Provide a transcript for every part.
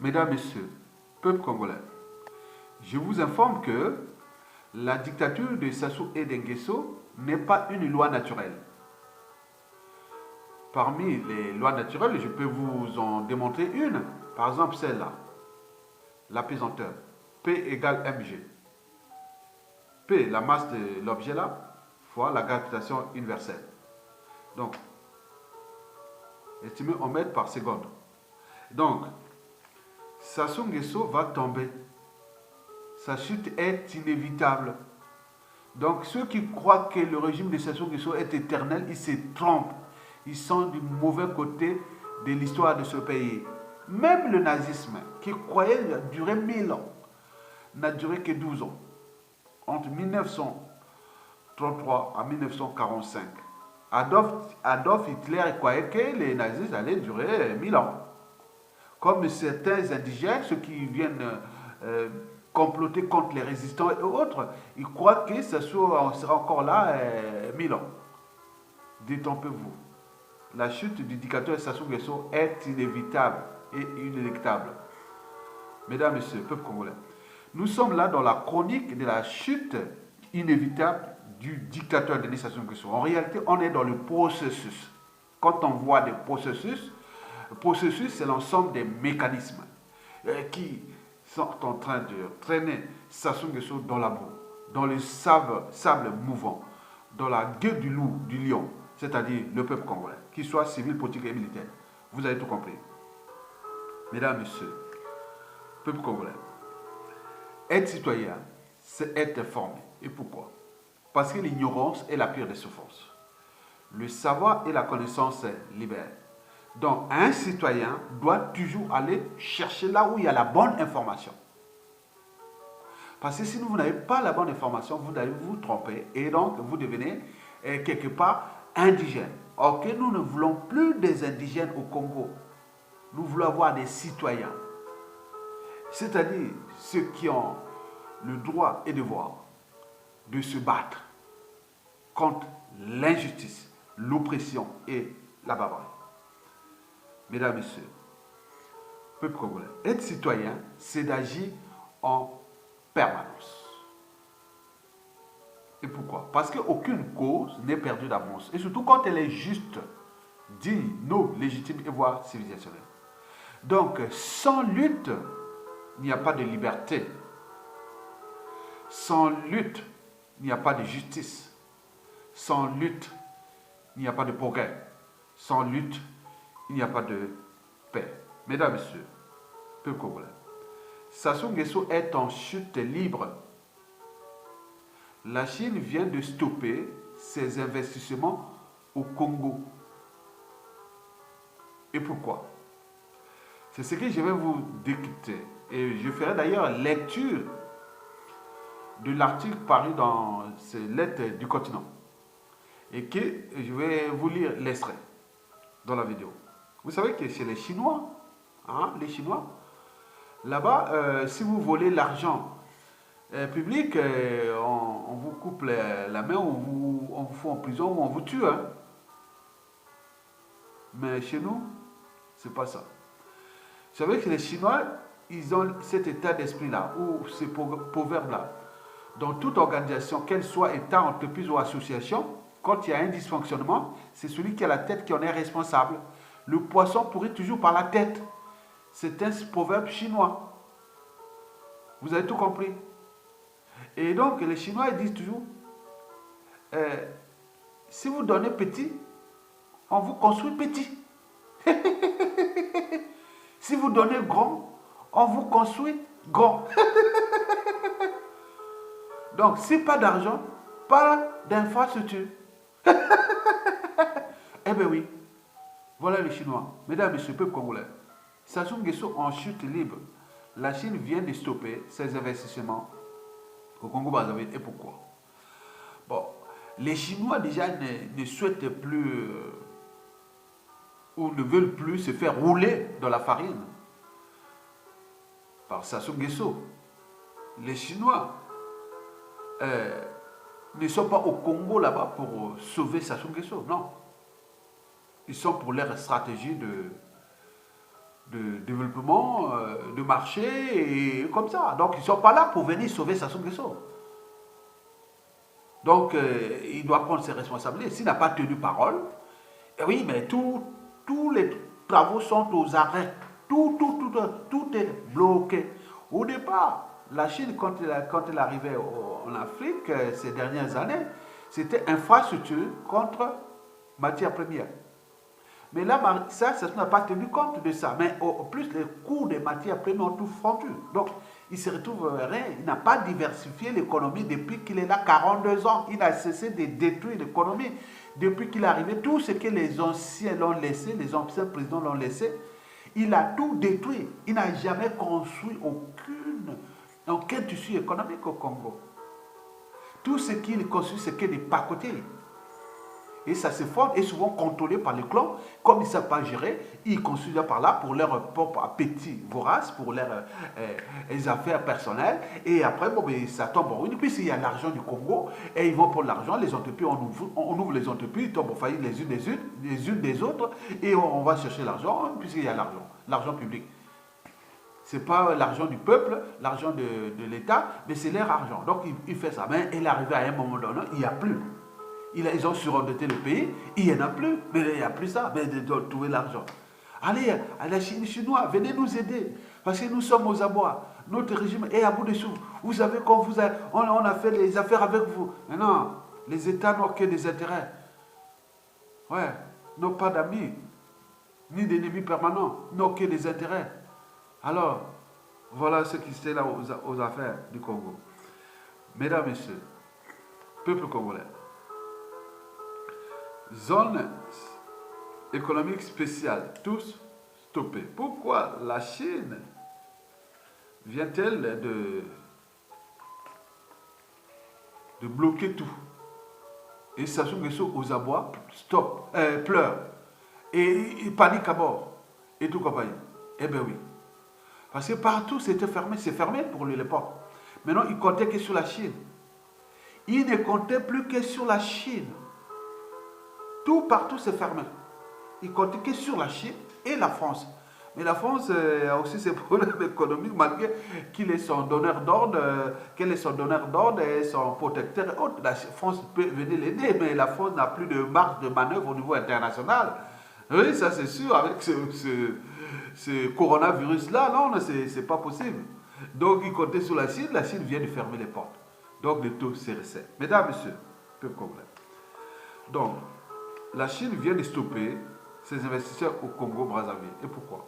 Mesdames, Messieurs, peuple congolais, je vous informe que la dictature de Sassou Nguesso n'est pas une loi naturelle. Parmi les lois naturelles, je peux vous en démontrer une. Par exemple, celle-là, l'apesanteur. P égale mg. P, la masse de l'objet là, fois la gravitation universelle. Donc, estimé en mètres par seconde. Donc, Sassou Nguesso va tomber. Sa chute est inévitable. Donc, ceux qui croient que le régime de Sassou Nguesso est éternel, ils se trompent. Ils sont du mauvais côté de l'histoire de ce pays. Même le nazisme, qui croyait durer 1000 ans, n'a duré que 12 ans. Entre 1933 à 1945. Adolf Hitler croyait que les nazis allaient durer 1000 ans. Comme certains indigènes, ceux qui viennent comploter contre les résistants et autres, ils croient que ça sera encore là 1000 ans. Détrompez-vous. La chute du dictateur Sassou Nguesso est inévitable et inéluctable. Mesdames, Messieurs, peuple congolais, nous sommes là dans la chronique de la chute inévitable du dictateur Denis Sassou Nguesso. En réalité, on est dans le processus. Quand on voit des processus, le processus, c'est l'ensemble des mécanismes qui sont en train de traîner Sassou Nguesso dans la boue, dans le sable mouvant, dans la gueule du loup, du lion, c'est-à-dire le peuple congolais, qu'il soit civil, politique et militaire. Vous avez tout compris. Mesdames, Messieurs, peuple congolais, être citoyen, c'est être informé. Et pourquoi? Parce que l'ignorance est la pire des souffrances. Le savoir et la connaissance libèrent. Donc, un citoyen doit toujours aller chercher là où il y a la bonne information. Parce que si vous n'avez pas la bonne information, vous allez vous tromper et donc vous devenez quelque part indigène. Ok, nous ne voulons plus des indigènes au Congo. Nous voulons avoir des citoyens. C'est-à-dire ceux qui ont le droit et devoir de se battre contre l'injustice, l'oppression et la barbarie. Mesdames, Messieurs, peuple congolais, être citoyen, c'est d'agir en permanence. Et pourquoi? Parce qu'aucune cause n'est perdue d'avance. Et surtout quand elle est juste, digne, noble, légitime et voire civilisationnelle. Donc, sans lutte, il n'y a pas de liberté. Sans lutte, il n'y a pas de justice. Sans lutte, il n'y a pas de progrès. Sans lutte, il n'y a pas de paix. Mesdames, Messieurs, peuple congolais, Sassou Nguesso est en chute libre. La Chine vient de stopper ses investissements au Congo. Et pourquoi? C'est ce que je vais vous décrypter. Et je ferai d'ailleurs lecture de l'article paru dans ces lettres du continent. Et que je vais vous lire l'extrait dans la vidéo. Vous savez que chez les Chinois, les Chinois, là-bas, si vous volez l'argent public, on vous coupe la main, on vous fout en prison ou on vous tue. Hein. Mais chez nous, c'est pas ça. Vous savez que les Chinois, ils ont cet état d'esprit-là, ou ce proverbe-là. Dans toute organisation, qu'elle soit État, entreprise ou association, quand il y a un dysfonctionnement, c'est celui qui a la tête qui en est responsable. Le poisson pourrit toujours par la tête. C'est un proverbe chinois. Vous avez tout compris. Et donc, les Chinois ils disent toujours, si vous donnez petit, on vous construit petit. Si vous donnez grand, on vous construit grand. Donc, si pas d'argent, pas d'infrastructure. Eh bien oui, voilà les Chinois. Mesdames et messieurs, peuple congolais, Sassou Nguesso en chute libre. La Chine vient de stopper ses investissements au Congo-Brazzaville. Et pourquoi? Bon, les Chinois déjà ne souhaitent plus ou ne veulent plus se faire rouler dans la farine par Sassou Nguesso. Les Chinois ne sont pas au Congo là-bas pour sauver Sassou Nguesso, non. Ils sont pour leur stratégie de développement, de marché, et comme ça. Donc, ils ne sont pas là pour venir sauver Sassou Nguesso. Donc, il doit prendre ses responsabilités. S'il n'a pas tenu parole, oui, mais tous les travaux sont aux arrêts. Tout est bloqué. Au départ, la Chine, quand elle arrivait en Afrique ces dernières années, c'était infrastructure contre matières premières. Mais là, ça n'a pas tenu compte de ça. Mais au plus, les coûts des matières premières ont tout fondu. Donc, il se retrouve rien. Il n'a pas diversifié l'économie depuis qu'il est là 42 ans. Il a cessé de détruire l'économie. Depuis qu'il est arrivé, tout ce que les anciens l'ont laissé, les anciens présidents l'ont laissé, il a tout détruit. Il n'a jamais construit aucun tissu économique au Congo. Tout ce qu'il construit, c'est que des pacotiers. Et ça se forme et souvent contrôlé par les clans. Comme ils ne savent pas gérer, ils construisent par là pour leur propre appétit vorace, pour leurs affaires personnelles. Et après, bon, ben, ça tombe en ruine. Puisqu'il y a l'argent du Congo, et ils vont pour l'argent, les entreprises, on ouvre les entreprises, ils tombent en faillite les unes des autres, et on va chercher l'argent, puisqu'il y a l'argent public. Ce n'est pas l'argent du peuple, l'argent de l'État, mais c'est leur argent. Donc, il fait ça. Mais il est arrivé à un moment donné, il n'y a plus. Ils ont surendetté le pays, il n'y en a plus, mais il n'y a plus ça, mais de trouver l'argent. Allez, à la Chine chinoise, venez nous aider, parce que nous sommes aux abois. Notre régime est à bout de souffle. Vous savez, quand on a fait des affaires avec vous. Mais non, les États n'ont que des intérêts. Ouais, n'ont pas d'amis, ni d'ennemis permanents, n'ont que des intérêts. Alors, voilà ce qui se fait là aux affaires du Congo. Mesdames, Messieurs, peuple congolais, zone économique spéciale, tous stoppés. Pourquoi la Chine vient-elle de bloquer tout? Et Sassou Nguesso aux abois, stop, pleure. Et il panique à bord. Et tout compagnie. Eh bien oui. Parce que partout c'était fermé, c'est fermé pour lui les portes. Maintenant, il comptait que sur la Chine. Il ne comptait plus que sur la Chine. Tout partout c'est fermé. Il comptait que sur la Chine et la France. Mais la France a aussi ses problèmes économiques, malgré qu'il est son donneur d'ordre, qu'elle est son donneur d'ordre et son protecteur et autres. La France peut venir l'aider, mais la France n'a plus de marge de manœuvre au niveau international. Oui, ça c'est sûr, avec ce coronavirus-là, non, c'est pas possible. Donc il comptait sur la Chine vient de fermer les portes. Donc le taux s'est resserré. Mesdames, Messieurs, peu de problème. Donc, la Chine vient de stopper ses investisseurs au Congo-Brazzaville. Et pourquoi?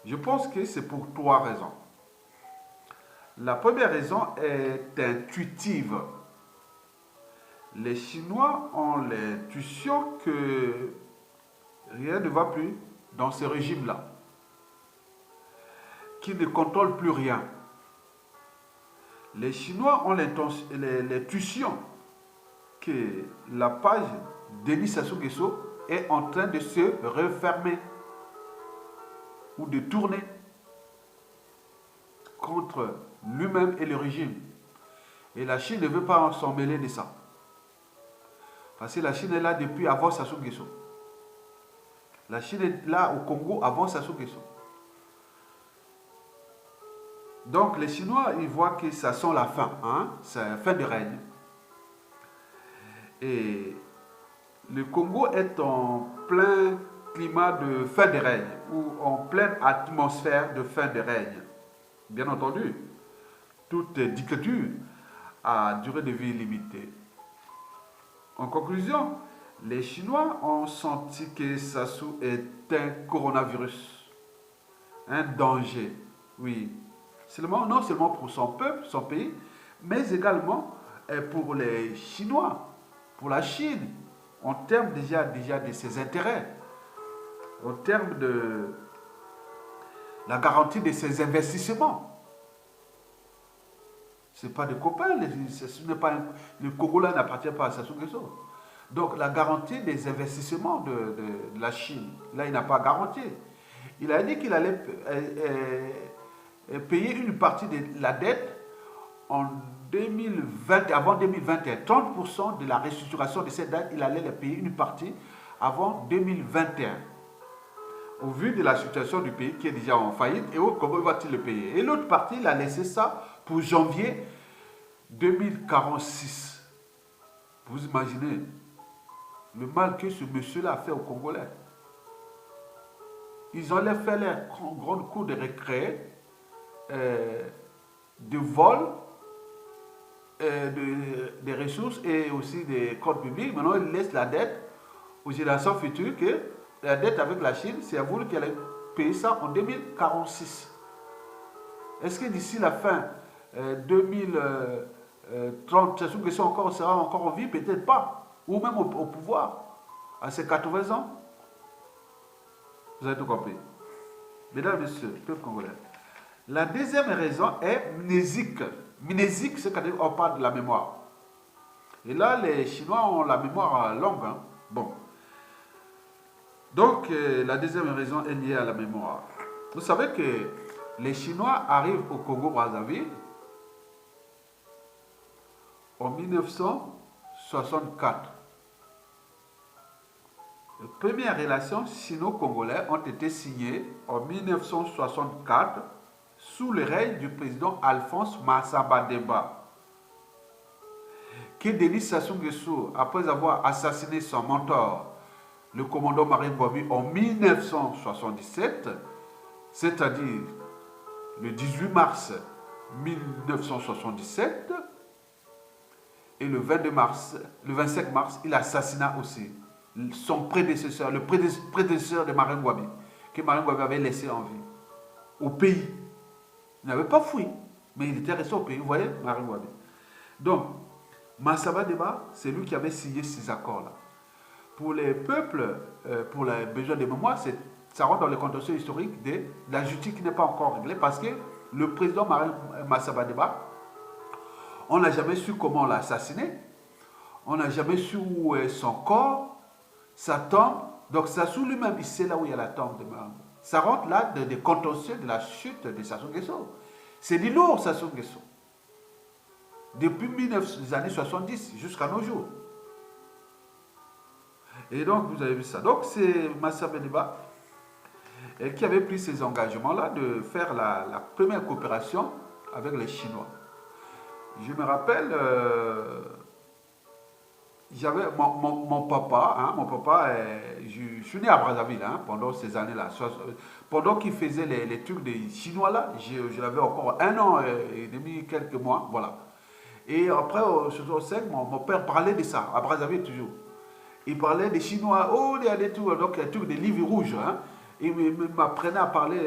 Je pense que c'est pour 3 raisons. La première raison est intuitive. Les Chinois ont l'intuition que rien ne va plus dans ce régime-là, qui ne contrôle plus rien. Les Chinois ont l'intuition que la page Denis Sassou Nguesso est en train de se refermer ou de tourner contre lui-même et le régime. Et la Chine ne veut pas s'en mêler de ça. Parce que la Chine est là depuis avant Sassou Nguesso. La Chine est là au Congo avant Sassou Nguesso. Donc les Chinois, ils voient que ça sent la fin, hein? C'est la fin de règne. Et le Congo est en plein climat de fin de règne, ou en pleine atmosphère de fin de règne. Bien entendu, toute dictature a durée de vie limitée. En conclusion, les Chinois ont senti que Sassou est un coronavirus, un danger, oui. Non seulement pour son peuple, son pays, mais également pour les Chinois, pour la Chine, en termes déjà de ses intérêts, en termes de la garantie de ses investissements. Ce n'est pas des copains, le Congo-là n'appartient pas à Sassou Nguesso. Donc la garantie des investissements de la Chine, là il n'a pas garanti. Il a dit qu'il allait payer une partie de la dette en 2020, avant 2021. 30% de la restructuration de cette dette, il allait les payer une partie avant 2021. au vu de la situation du pays qui est déjà en faillite, et comment va-t-il le payer? Et l'autre partie, il a laissé ça pour janvier 2046. Vous imaginez le mal que ce monsieur-là a fait aux Congolais. Ils ont fait leur grand coup de récré, de vol des ressources et aussi des comptes publics. Maintenant, ils laissent la dette aux générations futures, que la dette avec la Chine, c'est à vous qui allez payer ça en 2046. Est-ce que d'ici la fin 2030, Sassou Nguesso sera encore en vie? Peut-être pas. Ou même au pouvoir, à ses 80 ans. Vous avez tout compris. Mesdames et messieurs, peuple congolais. La deuxième raison est mnésique. Mnésique, c'est quand on parle de la mémoire. Et là, les Chinois ont la mémoire longue. Hein? Bon. Donc, la deuxième raison est liée à la mémoire. Vous savez que les Chinois arrivent au Congo-Brazzaville en 1964. Les premières relations sino-congolaises ont été signées en 1964 sous le règne du président Alphonse Massamba Demba. Que Denis Sassou Nguesso, après avoir assassiné son mentor, le commandant Marien Ngouabi, en 1977, c'est-à-dire le 18 mars 1977, et le 25 mars, il assassina aussi son prédécesseur, le prédécesseur de Marien Ngouabi, que Marien Ngouabi avait laissé en vie, au pays. Il n'avait pas fui, mais il était resté au pays, vous voyez, Marien Ngouabi. Donc, Massamba Demba, c'est lui qui avait signé ces accords-là. Pour les peuples, pour les besoins de mémoire, ça rentre dans le contexte historique de la justice qui n'est pas encore réglée, parce que le président Massamba Demba, on n'a jamais su comment on l'a assassiné, on n'a jamais su où est son corps, sa tombe. Donc Sassou lui-même, il sait là où il y a la tombe de Massamba. Ça rentre là des contentieux de la chute de Sassou Nguesso. C'est du lourd, Sassou Nguesso. Depuis les années 70 jusqu'à nos jours. Et donc, vous avez vu ça. Donc, c'est Massamba Demba qui avait pris ces engagements-là de faire la première coopération avec les Chinois. Je me rappelle, j'avais mon papa, je suis né à Brazzaville pendant ces années-là. Pendant qu'il faisait les trucs des Chinois là, je l'avais encore 1 an et demi, quelques mois, voilà. Et après, au 65, mon père parlait de ça, à Brazzaville toujours. Il parlait des Chinois, oh, il y a des trucs, donc il y a des livres rouges. Hein. Il m'apprenait à parler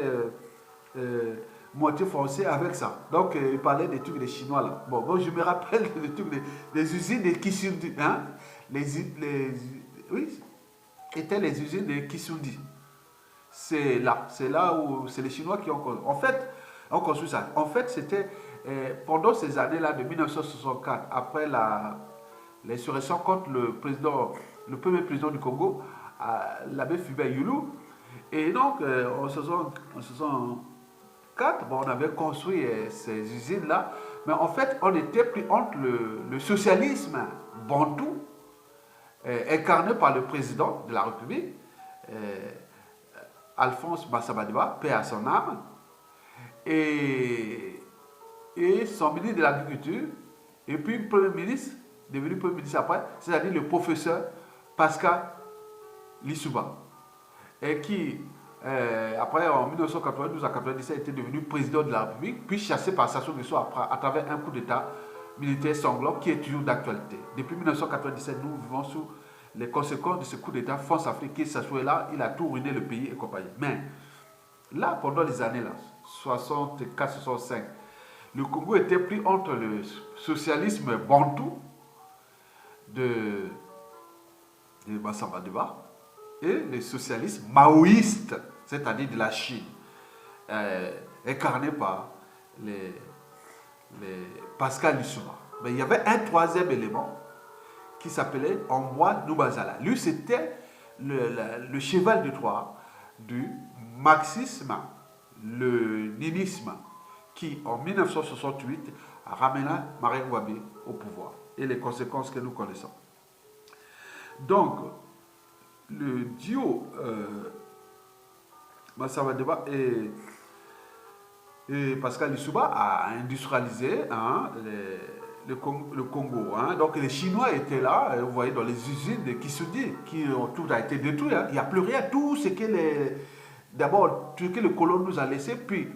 moitié français avec ça. Donc, il parlait des trucs des Chinois là. Bon, je me rappelle des trucs des usines de Kisundi. Hein. Oui, étaient les usines de Kisundi. C'est là où c'est les Chinois qui ont construit. En fait, on construit ça. En fait, c'était pendant ces années-là de 1964, après l'insurrection contre le premier président du Congo, l'abbé Fulbert Youlou. Et donc, en 1964, on avait construit ces usines-là. Mais en fait, on était pris entre le socialisme bantou, incarné par le président de la République, Alphonse Massamba Demba, paix à son âme, et son ministre de l'Agriculture, et puis le Premier ministre, devenu Premier ministre après, c'est-à-dire le professeur Pascal Lissouba, et qui, après en 1992 à 1997, était devenu président de la République, puis chassé par Sassou Nguesso à travers un coup d'État militaire sanglant qui est toujours d'actualité. Depuis 1997, nous vivons sous les conséquences de ce coup d'État France-Afrique. Sassou est là, il a tout ruiné le pays et compagnie. Mais là, pendant les années là, 64-65, le Congo était pris entre le socialisme bantou de Massamba Demba et le socialisme maoïste, c'est-à-dire de la Chine, incarné par Pascal Lissouba. Mais il y avait un troisième élément qui s'appelait Ambroise Noubazala. Lui, c'était le cheval de Troie du marxisme, le ninisme, qui en 1968 a ramené Marien Ngouabi au pouvoir et les conséquences que nous connaissons. Donc, le duo Massamba Deba et Pascal Lissouba a industrialisé hein, le Congo. Hein. Donc les Chinois étaient là, vous voyez, dans les usines de Kisudi, tout a été détruit. Hein. Il n'y a plus rien. Tout ce que d'abord, tout ce que le colon nous a laissé, puis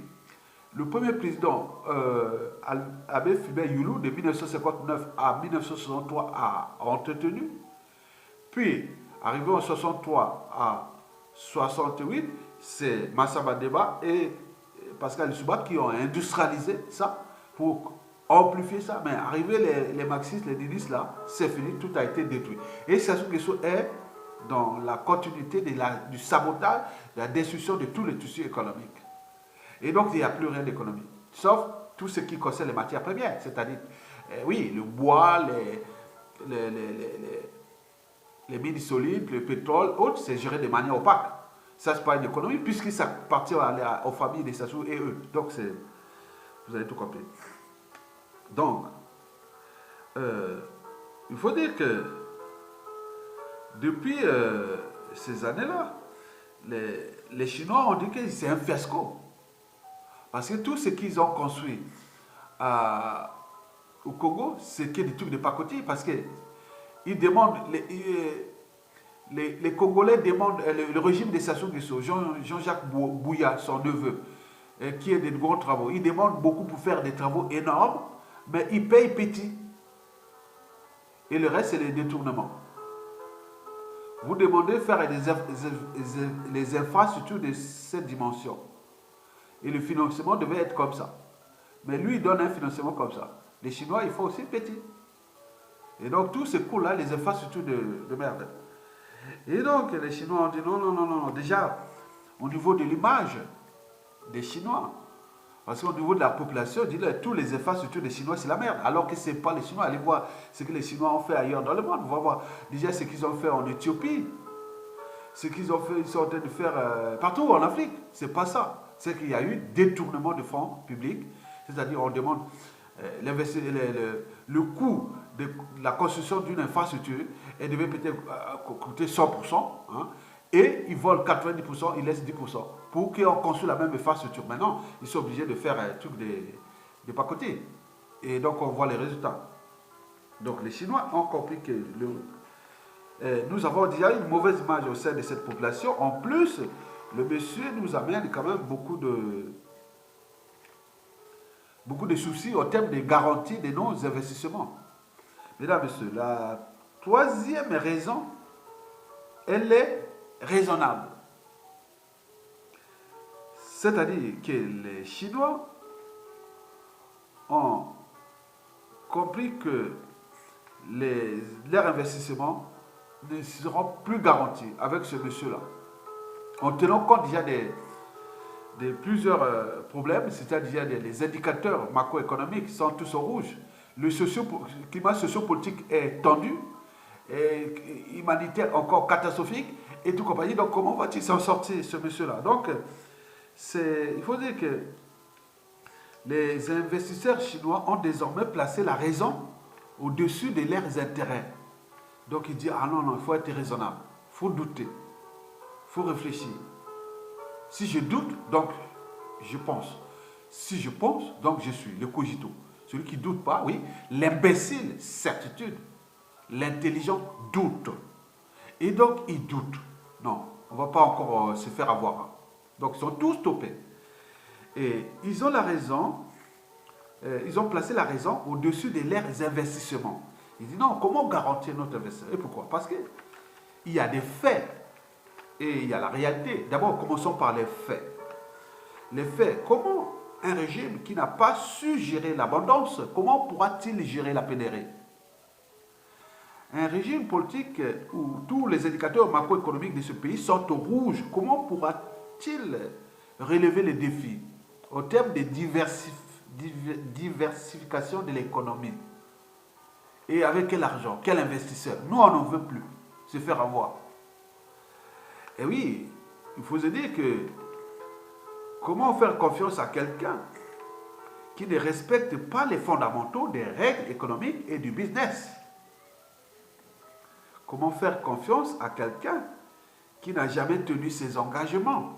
le premier président, Abbé Fulbert Youlou, de 1959 à 1963, a entretenu. Puis, arrivé en 63 à 68, c'est Massamba Deba et Pascal Lissouba qui ont industrialisé ça pour amplifier ça. Mais arrivé les marxistes, les léninistes, là, c'est fini, tout a été détruit. Et Sassou Nguesso est dans la continuité du sabotage, de la destruction de tous les tissus économiques. Et donc, il n'y a plus rien d'économie. Sauf tout ce qui concerne les matières premières. C'est-à-dire, oui, le bois, les mines solides, le pétrole, autres, c'est géré de manière opaque. Ça, c'est pas une économie, puisque ça appartient aux familles des Sassou et eux. Donc, vous avez tout compris. Donc, il faut dire que depuis ces années-là, les Chinois ont dit que c'est un fiasco. Parce que tout ce qu'ils ont construit au Congo, c'est que des trucs de pacotille. Parce que ils demandent, les Congolais demandent, le régime de Sassou Nguesso, Jean-Jacques Bouya, son neveu, qui est des gros travaux, ils demandent beaucoup pour faire des travaux énormes, mais ils payent petit. Et le reste, c'est les détournements. Vous demandez de faire les infrastructures de cette dimension. Et le financement devait être comme ça. Mais lui, il donne un financement comme ça. Les Chinois, ils font aussi petit. Et donc, tout ce coût-là, les infrastructures de merde. Et donc, les Chinois ont dit non, non, non, non. Déjà, au niveau de l'image des Chinois, parce qu'au niveau de la population, dit tous les infrastructures des Chinois, c'est la merde. Alors que ce n'est pas les Chinois. Allez voir ce que les Chinois ont fait ailleurs dans le monde. On va voir déjà ce qu'ils ont fait en Éthiopie. Ce qu'ils ont fait, ils sont en train de faire partout en Afrique. C'est pas ça. C'est qu'il y a eu détournement de fonds publics. C'est-à-dire, on demande le coût de la construction d'une infrastructure, elle devait peut-être coûter 100%, hein, et ils volent 90%, ils laissent 10%, pour qu'on construise la même infrastructure. Maintenant, ils sont obligés de faire un truc de pacotille. Et donc, on voit les résultats. Donc, les Chinois ont compris que nous avons déjà une mauvaise image au sein de cette population. En plus, le monsieur nous amène quand même beaucoup de soucis en termes de garantie de nos investissements. Mesdames et messieurs, la troisième raison, elle est raisonnable. C'est-à-dire que les Chinois ont compris que leurs investissements ne seront plus garantis avec ce monsieur-là. En tenant compte déjà de plusieurs problèmes, c'est-à-dire les indicateurs macroéconomiques sont tous au rouge. Le climat sociopolitique est tendu, et humanitaire encore catastrophique, et tout compagnie. Donc comment va-t-il s'en sortir, ce monsieur-là? Donc, il faut dire que les investisseurs chinois ont désormais placé la raison au-dessus de leurs intérêts. Donc il dit, ah non, non, il faut être raisonnable, il faut douter, il faut réfléchir. Si je doute, donc je pense. Si je pense, donc je suis, le cogito. Celui qui ne doute pas, oui. L'imbécile, certitude. L'intelligent doute. Et donc, il doute. Non, on ne va pas encore se faire avoir. Donc, ils sont tous stoppés. Et ils ont la raison, ils ont placé la raison au-dessus de leurs investissements. Ils disent non, comment garantir notre investissement? Et pourquoi? Parce qu'il y a des faits et il y a la réalité. D'abord, commençons par les faits. Les faits, comment un régime qui n'a pas su gérer l'abondance, comment pourra-t-il gérer la pénurie? Un régime politique où tous les indicateurs macroéconomiques de ce pays sont au rouge, comment pourra-t-il relever les défis au terme de diversification de l'économie? Et avec quel argent? Quel investisseur? Nous, on n'en veut plus se faire avoir. Et oui, il faut se dire que comment faire confiance à quelqu'un qui ne respecte pas les fondamentaux des règles économiques et du business? Comment faire confiance à quelqu'un qui n'a jamais tenu ses engagements?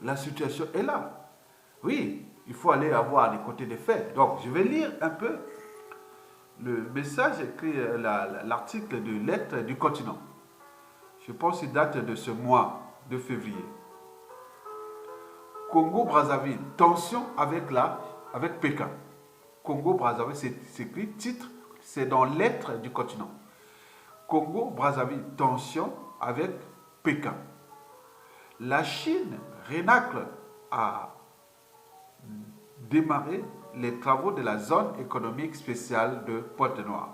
La situation est là. Oui, il faut aller avoir les côtés des faits. Donc, je vais lire un peu le message écrit, l'article de Lettres du continent. Je pense qu'il date de ce mois de février. Congo-Brazzaville, tension avec Pékin. Congo-Brazzaville, c'est écrit, titre, c'est dans Lettres du continent. Congo-Brazzaville, tension avec Pékin. La Chine rénacle à démarrer les travaux de la zone économique spéciale de Pointe-Noire.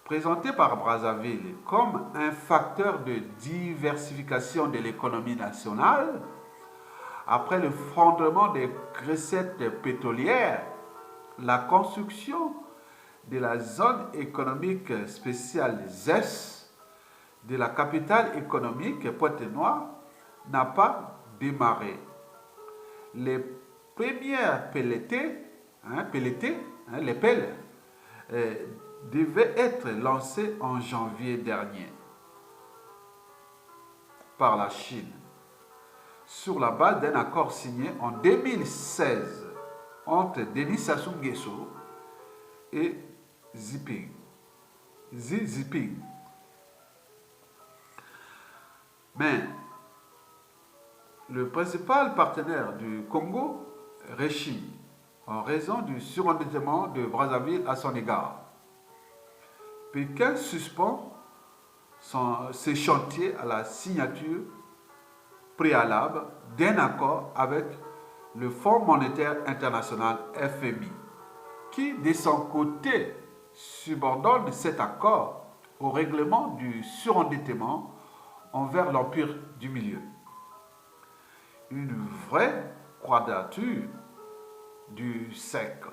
Présenté par Brazzaville comme un facteur de diversification de l'économie nationale, après le fondement des recettes pétrolières, la construction de la zone économique spéciale ZES de la capitale économique Pointe-Noire n'a pas démarré. Les premières pelletées, les pelles, devaient être lancées en janvier dernier par la Chine sur la base d'un accord signé en 2016 entre Denis Sassou Nguesso et Xi Jinping. Mais le principal partenaire du Congo réchit en raison du surendettement de Brazzaville à son égard. Pékin suspend ses chantiers à la signature préalable d'un accord avec le Fonds monétaire international FMI, qui de son côté subordonne cet accord au règlement du surendettement envers l'Empire du Milieu. Une vraie quadrature du cercle.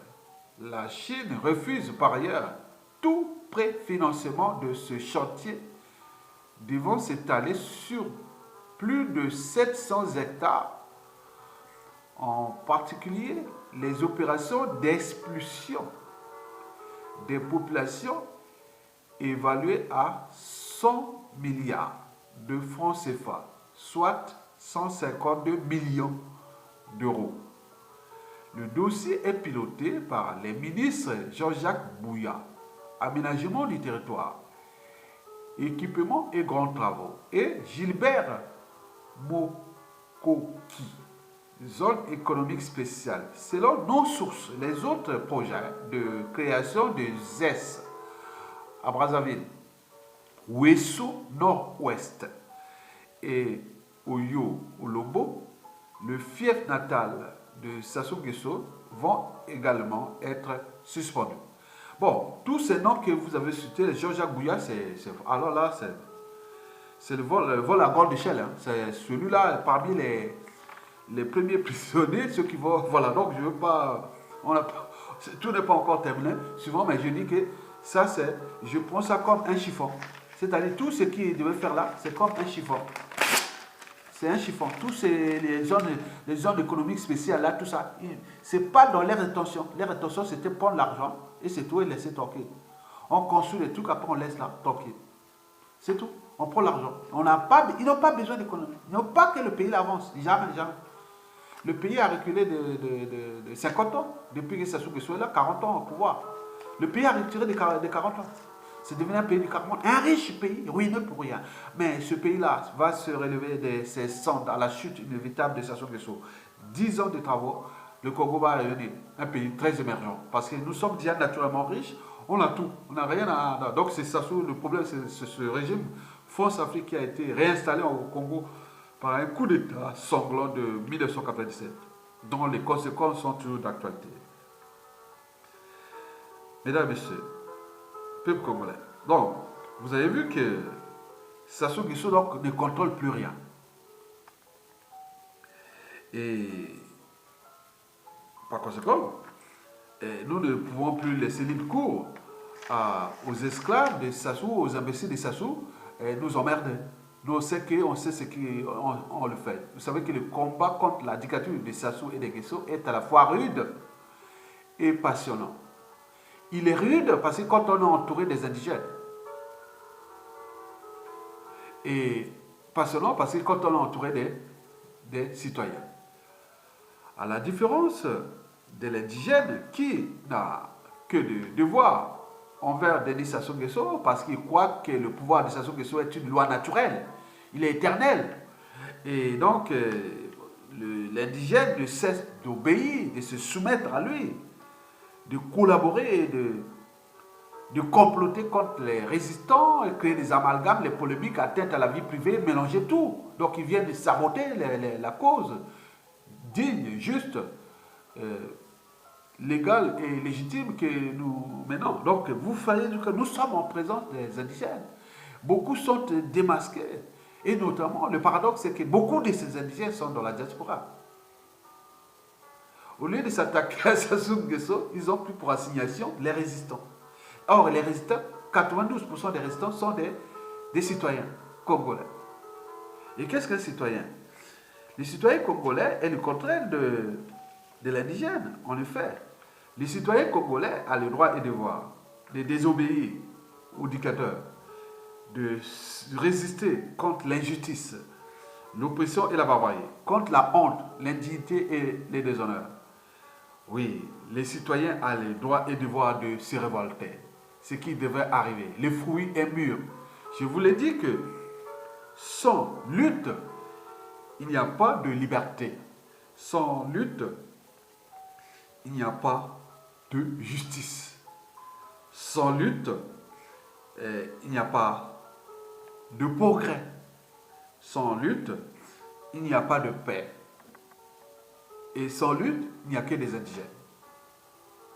La Chine refuse par ailleurs tout préfinancement de ce chantier devant s'étaler sur plus de 700 hectares, en particulier les opérations d'expulsion des populations évaluées à 100 milliards de francs CFA, soit 152 millions d'euros. Le dossier est piloté par les ministres Jean-Jacques Bouya, Aménagement du territoire, Équipement et grands travaux, et Gilbert Mokoki, Zone économique spéciale. Selon nos sources, les autres projets de création de ZES à Brazzaville, Ouesso Nord-Ouest et Oyo Olobo, le fief natal de Sassou Nguesso, vont également être suspendus. Bon, tous ces noms que vous avez cités, Jean-Jacques Bouya, alors là, c'est le vol à grande échelle. Hein. C'est celui-là parmi les premiers prisonniers, ceux qui vont... Voilà, donc je ne veux pas... tout n'est pas encore terminé, souvent, mais je dis que ça, je prends ça comme un chiffon. C'est-à-dire, tout ce qu'ils devaient faire là, c'est comme un chiffon. C'est un chiffon. Tous les zones économiques spéciales, là, tout ça, ce n'est pas dans leur intention. Leur intention, c'était prendre l'argent et c'est tout et laisser tranquille. On construit les trucs, après on laisse là, tranquille. C'est tout. On prend l'argent. Ils n'ont pas besoin d'économie. Ils n'ont pas que le pays avance. Jamais, jamais. Le pays a reculé de 50 ans, depuis que Sassou Nguesso est là, 40 ans au pouvoir. Le pays a reculé de 40 ans. C'est devenu un pays du carbone, un riche pays, ruineux pour rien. Mais ce pays-là va se relever de ses cendres à la chute inévitable de Sassou Nguesso. 10 ans de travaux, le Congo va revenir un pays très émergent. Parce que nous sommes déjà naturellement riches, on a tout, on n'a rien à... Donc c'est Sassou, le problème c'est ce régime France-Afrique qui a été réinstallé au Congo par un coup d'État sanglant de 1997, dont les conséquences sont toujours d'actualité. Mesdames et messieurs, peuple congolais. Donc, vous avez vu que Sassou Nguesso ne contrôle plus rien. Et par conséquent, nous ne pouvons plus laisser libre cours aux esclaves de Sassou, aux imbéciles de Sassou, nous emmerder. Nous, on sait ce qu'on le fait. Vous savez que le combat contre la dictature de Sassou et de Nguesso est à la fois rude et passionnant. Il est rude parce que quand on est entouré des indigènes, et passionnant parce que quand on est entouré des citoyens. À la différence de l'indigène qui n'a que de devoir envers Denis Sassou Nguesso parce qu'il croit que le pouvoir de Sassou Nguesso est une loi naturelle, il est éternel. Et donc, l'indigène ne cesse d'obéir, de se soumettre à lui, de collaborer et de comploter contre les résistants, et créer des amalgames, les polémiques, atteinte à la vie privée, mélanger tout. Donc, ils viennent saboter la cause digne, juste, légale et légitime que nous menons. Donc, vous voyez que nous sommes en présence des indigènes. Beaucoup sont démasqués. Et notamment, le paradoxe, c'est que beaucoup de ces indigènes sont dans la diaspora. Au lieu de s'attaquer à Sassou Nguesso, ils ont pris pour assignation les résistants. Or, les résistants, 92% des résistants sont des citoyens congolais. Et qu'est-ce qu'un citoyen? Les citoyens congolais est le contraire de l'indigène, en effet. Les citoyens congolais ont le droit et devoir de désobéir aux dictateurs, de résister contre l'injustice, l'oppression et la barbarie, contre la honte, l'indignité et les déshonneurs. Oui, les citoyens ont le droit et devoir de se révolter, ce qui devrait arriver. Le fruit est mûr. Je vous l'ai dit que sans lutte, il n'y a pas de liberté. Sans lutte, il n'y a pas de justice. Sans lutte, il n'y a pas de progrès. Sans lutte, il n'y a pas de paix. Et sans lutte, il n'y a que des indigènes.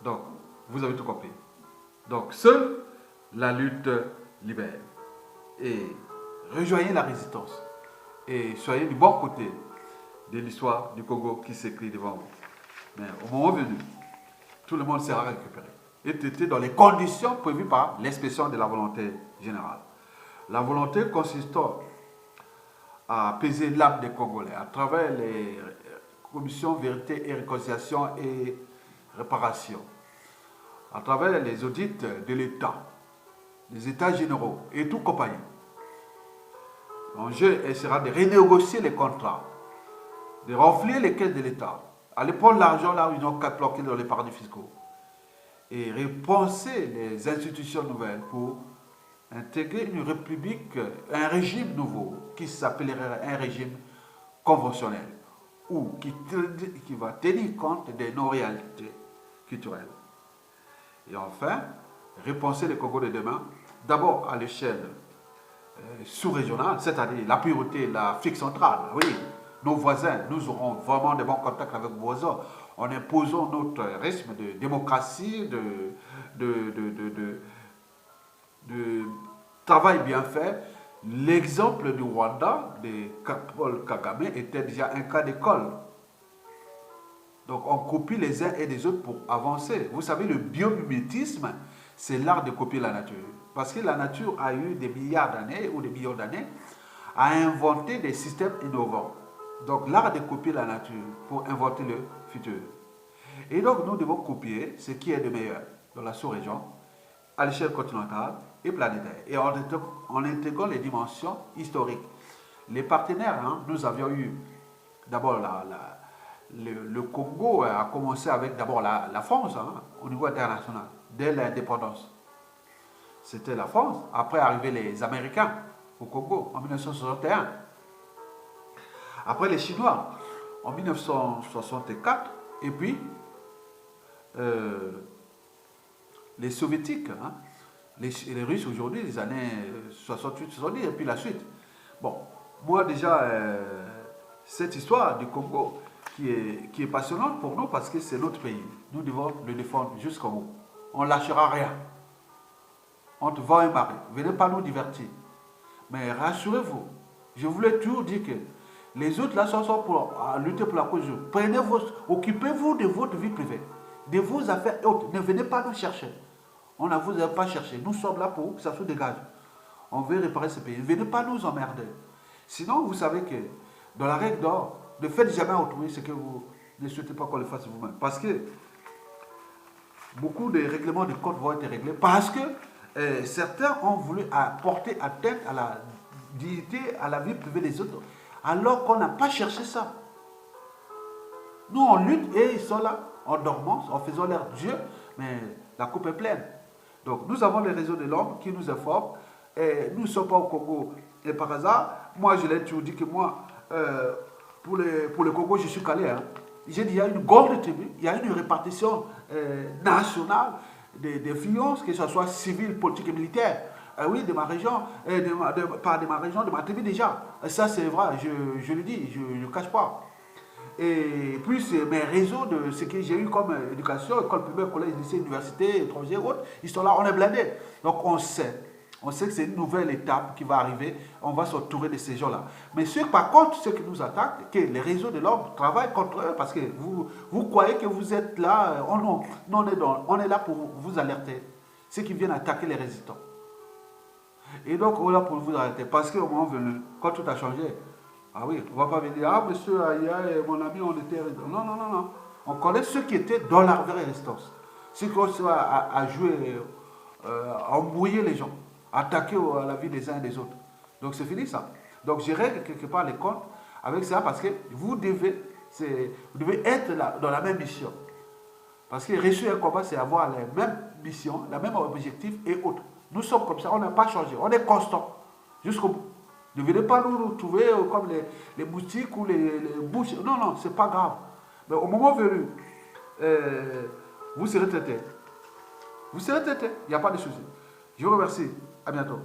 Donc, vous avez tout compris. Donc, seule la lutte libère. Et rejoignez la résistance. Et soyez du bon côté de l'histoire du Congo qui s'écrit devant vous. Mais au moment venu, tout le monde sera récupéré et traité dans les conditions prévues par l'expression de la volonté générale. La volonté consistant à apaiser l'âme des Congolais à travers les commissions vérité et réconciliation et réparation, à travers les audits de l'État, des États généraux et tout compagnie. L'enjeu sera de renégocier les contrats, de renflouer les caisses de l'État, aller prendre l'argent là où ils ont qu'à bloquer dans les paradis fiscaux et repenser les institutions nouvelles pour intégrer une république, un régime nouveau qui s'appellerait un régime conventionnel ou qui va tenir compte de nos réalités culturelles. Et enfin, repenser le Congo de demain, d'abord à l'échelle sous-régionale, c'est-à-dire la priorité, l'Afrique centrale. Oui, nos voisins, nous aurons vraiment de bons contacts avec nos voisins en imposant notre rythme de démocratie, de travail bien fait. L'exemple du Rwanda, de Paul Kagame, était déjà un cas d'école. Donc on copie les uns et les autres pour avancer. Vous savez, le biomimétisme, c'est l'art de copier la nature. Parce que la nature a eu des milliards d'années ou des millions d'années à inventer des systèmes innovants. Donc l'art de copier la nature pour inventer le futur. Et donc nous devons copier ce qui est de meilleur dans la sous-région, à l'échelle continentale et planétaire. Et en intégrant les dimensions historiques. Les partenaires, hein, nous avions eu d'abord le Congo a commencé avec d'abord la France, hein, au niveau international, dès l'indépendance. C'était la France. Après arrivaient les Américains au Congo en 1961. Après les Chinois en 1964. Et puis les Soviétiques, hein, les Russes aujourd'hui, les années 68-70, et puis la suite. Bon, moi déjà, cette histoire du Congo qui est passionnante pour nous parce que c'est notre pays. Nous devons le défendre jusqu'au bout. On ne lâchera rien. On te vend un mari. Venez pas nous divertir. Mais rassurez-vous, je voulais toujours dire que les autres là sont pour lutter pour la cause. Occupez-vous de votre vie privée, de vos affaires autres. Ne venez pas nous chercher. On ne vous a pas cherché. Nous sommes là pour que ça se dégage. On veut réparer ce pays. Ne venez pas nous emmerder. Sinon, vous savez que dans la règle d'or, ne faites jamais autrui ce que vous ne souhaitez pas qu'on le fasse vous-même. Parce que beaucoup de règlements de compte vont être réglés parce que certains ont voulu porter atteinte à la dignité, à la vie privée des autres, alors qu'on n'a pas cherché ça. Nous, on lutte et ils sont là, en dormant, en faisant leur Dieu, mais la coupe est pleine. Donc, nous avons les réseaux de l'homme qui nous informent. Et nous ne sommes pas au Congo. Et par hasard, moi, je l'ai toujours dit que moi, pour le Congo, je suis calé. Hein. J'ai dit, il y a une grande tribu, il y a une répartition nationale des violences, que ce soit civile, politique et militaire. Oui, de ma région, pas de ma région, de ma tribu déjà. Ça, c'est vrai, je le dis, je ne le cache pas. Et puis, mes réseaux de ce que j'ai eu comme éducation, école primaire, collège, lycée, université, étranger, autres, ils sont là, on est blindés. Donc, on sait. On sait que c'est une nouvelle étape qui va arriver. On va s'entourer de ces gens-là. Mais par contre, ceux qui nous attaquent, que les réseaux de l'ordre travaillent contre eux parce que vous croyez que vous êtes là. Oh non, non on est là pour vous alerter. Ceux qui viennent attaquer les résistants. Et donc, on est là pour vous alerter. Parce qu'au moment venu, quand tout a changé, ah oui, on ne va pas venir, ah monsieur Aya et mon ami, on était résistants. Non, non, non, non. On connaît ceux qui étaient dans la vraie résistance. Ceux qui ont à jouer, à embrouiller les gens, attaquer à la vie des uns et des autres. Donc c'est fini ça. Donc je règle quelque part les comptes avec ça parce que vous devez être là, dans la même mission. Parce que réussir un combat, c'est avoir les mêmes missions, le même objectif et autres. Nous sommes comme ça, on n'a pas changé, on est constant jusqu'au bout. Ne venez pas nous trouver comme les boutiques ou les bouches. Non, non, c'est pas grave. Mais au moment venu, vous serez traité. Vous serez traité, il n'y a pas de souci. Je vous remercie. À bientôt.